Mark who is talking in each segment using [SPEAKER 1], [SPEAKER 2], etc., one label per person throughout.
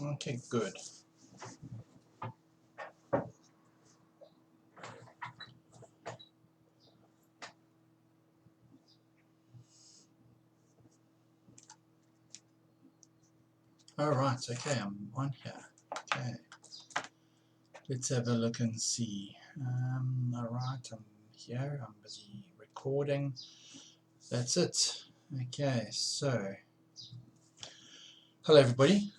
[SPEAKER 1] Okay, good. All right, okay, I'm on here. Okay, let's have a look and see. All right, I'm here. I'm busy recording. That's it. Okay, so hello everybody.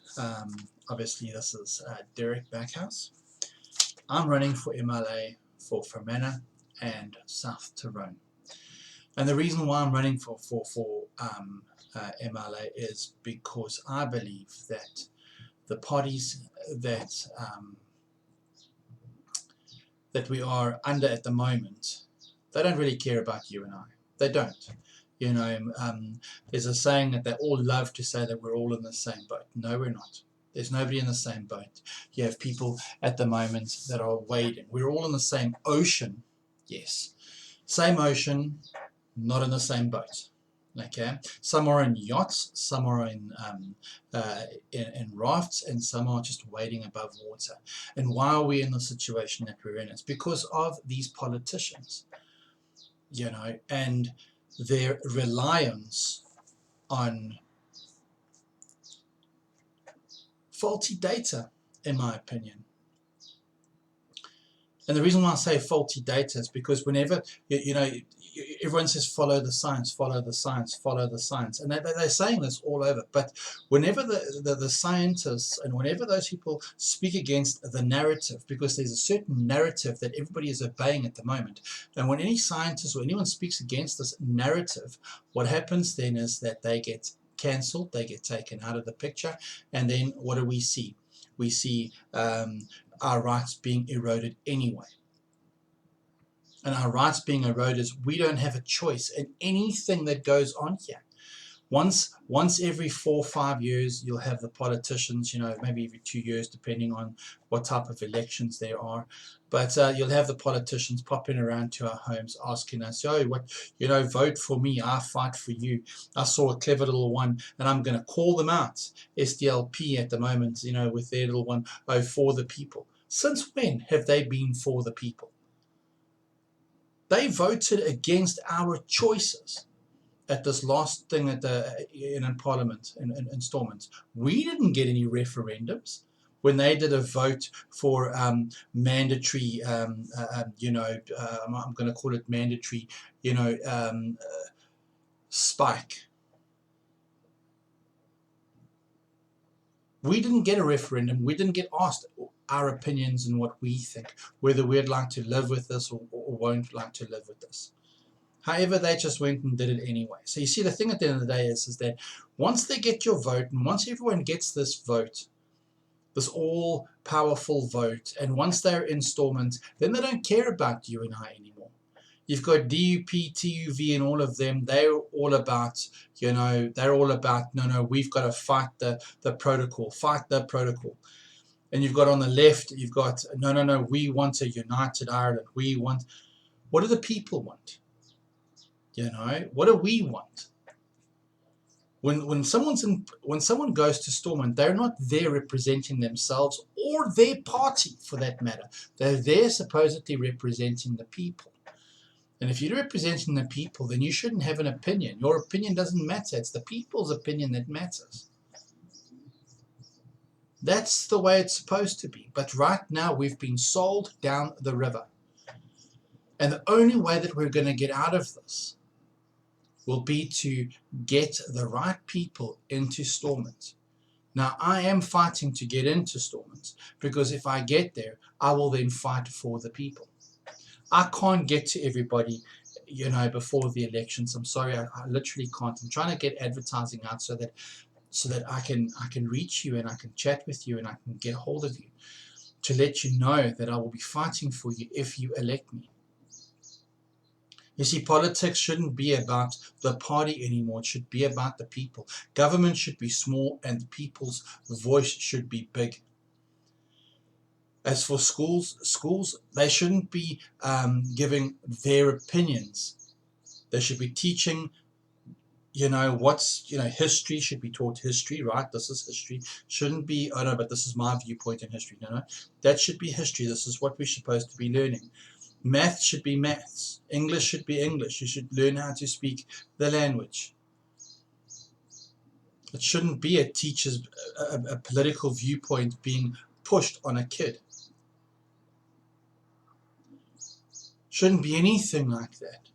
[SPEAKER 1] Obviously, this is Derek Backhouse. I'm running for MLA for Fermanagh and South Tyrone. And the reason why I'm running for MLA is because I believe that the parties that we are under at the moment, they don't really care about you and I. They don't. You know, there's a saying that they all love to say that we're all in the same boat. No, we're not. There's nobody in the same boat. You have people at the moment that are wading. We're all in the same ocean, yes. Same ocean, not in the same boat. Okay, some are in yachts, some are in rafts, and some are just wading above water. And why are we in the situation that we're in? It's because of these politicians, you know, and their reliance on faulty data, in my opinion. And the reason why I say faulty data is because whenever, you know, everyone says follow the science, follow the science, follow the science. And they're saying this all over. But whenever the scientists and whenever those people speak against the narrative, because there's a certain narrative that everybody is obeying at the moment. And when any scientist or anyone speaks against this narrative, what happens then is that they get cancelled, they get taken out of the picture. And then what do we see? We see our rights being eroded anyway. And our rights being eroded is we don't have a choice in anything that goes on here. Once every 4 or 5 years, you'll have the politicians, you know, maybe every 2 years, depending on what type of elections there are. But you'll have the politicians popping around to our homes asking us, oh, what, you know, vote for me, I fight for you. I saw a clever little one, and I'm going to call them out. SDLP at the moment, you know, with their little one, oh, for the people. Since when have they been for the people? They voted against our choices at this last thing at in Parliament in Stormont. We didn't get any referendums when they did a vote for mandatory, you know, I'm going to call it mandatory, you know, spike. We didn't get a referendum. We didn't get asked our opinions and what we think, whether we'd like to live with this or won't like to live with this. However, they just went and did it anyway. So you see, the thing at the end of the day is that once they get your vote, and once everyone gets this vote, this all-powerful vote, and once they're in Stormont, then they don't care about you and I anymore. You've got DUP, TUV, and all of them. They're all about, you know, they're all about, no, we've got to fight the protocol, fight the protocol. And you've got on the left, you've got, no, we want a united Ireland. We want, what do the people want? You know, what do we want? When someone goes to Stormont, they're not there representing themselves or their party, for that matter. They're there supposedly representing the people. And if you're representing the people, then you shouldn't have an opinion. Your opinion doesn't matter. It's the people's opinion that matters. That's the way it's supposed to be. But right now, we've been sold down the river. And the only way that we're going to get out of this will be to get the right people into Stormont. Now, I am fighting to get into Stormont because if I get there, I will then fight for the people. I can't get to everybody, you know, before the elections. I'm sorry, I literally can't. I'm trying to get advertising out so that I can reach you and I can chat with you and I can get hold of you to let you know that I will be fighting for you if you elect me. You see, politics shouldn't be about the party anymore. It should be about the people. Government should be small and the people's voice should be big. As for schools, they shouldn't be giving their opinions. They should be teaching history should be taught history, right? This is history. Shouldn't be, oh no, but this is my viewpoint in history. No, that should be history. This is what we're supposed to be learning. Math should be maths. English should be English. You should learn how to speak the language. It shouldn't be a teacher's, a political viewpoint being pushed on a kid. Shouldn't be anything like that.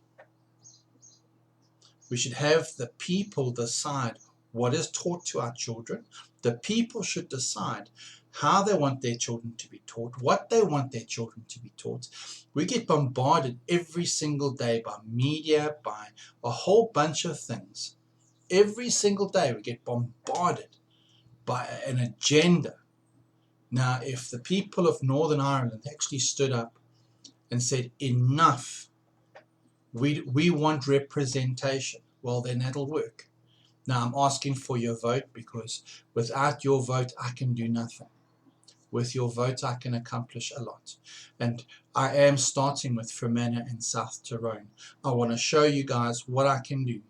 [SPEAKER 1] We should have the people decide what is taught to our children. The people should decide how they want their children to be taught, what they want their children to be taught. We get bombarded every single day by media, by a whole bunch of things. Every single day we get bombarded by an agenda. Now, if the people of Northern Ireland actually stood up and said, enough, we want representation, well, then that'll work. Now, I'm asking for your vote, because without your vote, I can do nothing. With your vote, I can accomplish a lot. And I am starting with Fermanagh and South Tyrone. I want to show you guys what I can do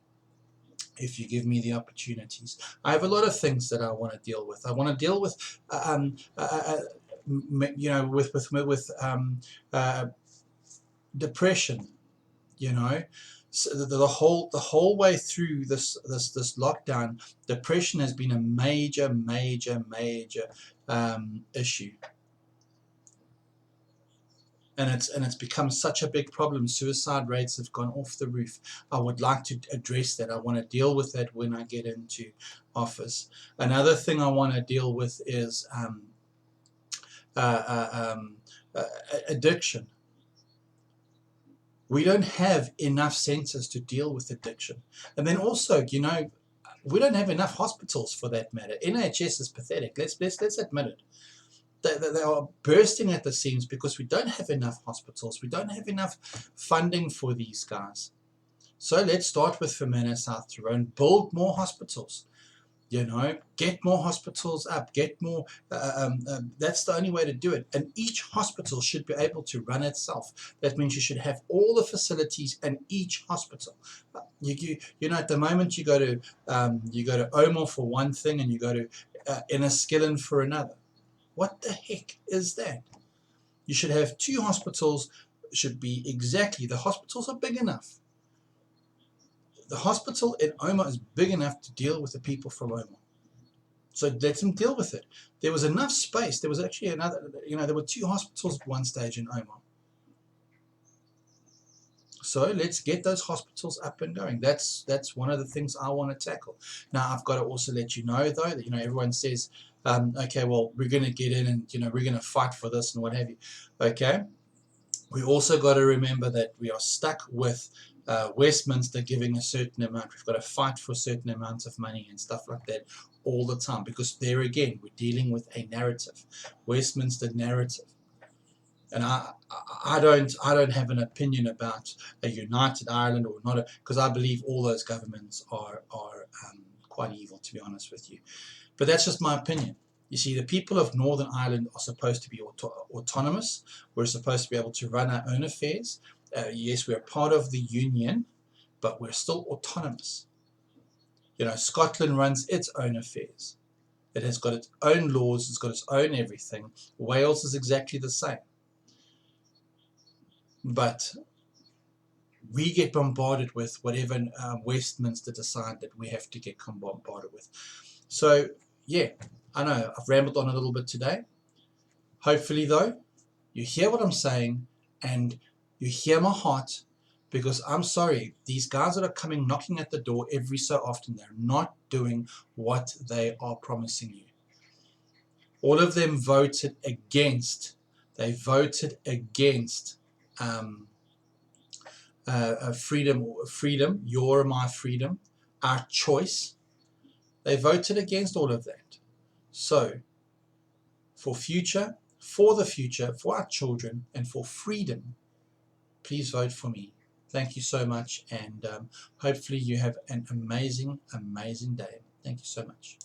[SPEAKER 1] if you give me the opportunities. I have a lot of things that I want to deal with. I want to deal with, depression. So the whole way through this lockdown, depression has been a major issue, and it's become such a big problem. Suicide rates have gone off the roof. I would like to address that. I want to deal with that when I get into office. Another thing I want to deal with is addiction. We don't have enough centers to deal with addiction. And then also, we don't have enough hospitals for that matter. NHS is pathetic. Let's admit it. They are bursting at the seams because we don't have enough hospitals. We don't have enough funding for these guys. So let's start with Fermanagh, South Tyrone. Build more hospitals. Get more hospitals up, get more, that's the only way to do it. And each hospital should be able to run itself. That means you should have all the facilities in each hospital. At the moment you go to Omar for one thing, and you go to Enniskillen for another. What the heck is that? You should have two hospitals, the hospitals are big enough. The hospital in Omar is big enough to deal with the people from Omar. So let them deal with it. There was enough space. There was actually there were two hospitals at one stage in Omar. So let's get those hospitals up and going. That's one of the things I want to tackle. Now, I've got to also let you know, though, that everyone says, okay, well, we're going to get in and we're going to fight for this and what have you. Okay, we also got to remember that we are stuck with Westminster giving a certain amount. We've got to fight for certain amounts of money and stuff like that all the time, because there again we're dealing with a narrative, Westminster narrative. And I don't have an opinion about a united Ireland or not, because I believe all those governments are quite evil, to be honest with you. But that's just my opinion. You see, the people of Northern Ireland are supposed to be autonomous. We're supposed to be able to run our own affairs. Yes, we're part of the union, but we're still autonomous. Scotland runs its own affairs. It has got its own laws. It's got its own everything. Wales is exactly the same. But we get bombarded with whatever Westminster decide that we have to get bombarded with. So, yeah, I know I've rambled on a little bit today. Hopefully, though, you hear what I'm saying and you hear my heart, because I'm sorry, these guys that are coming knocking at the door every so often, they're not doing what they are promising you. All of them voted against. They voted against freedom, your my freedom, our choice. They voted against all of that. So, for the future, for our children, and for freedom, please vote for me. Thank you so much, and hopefully you have an amazing day. Thank you so much.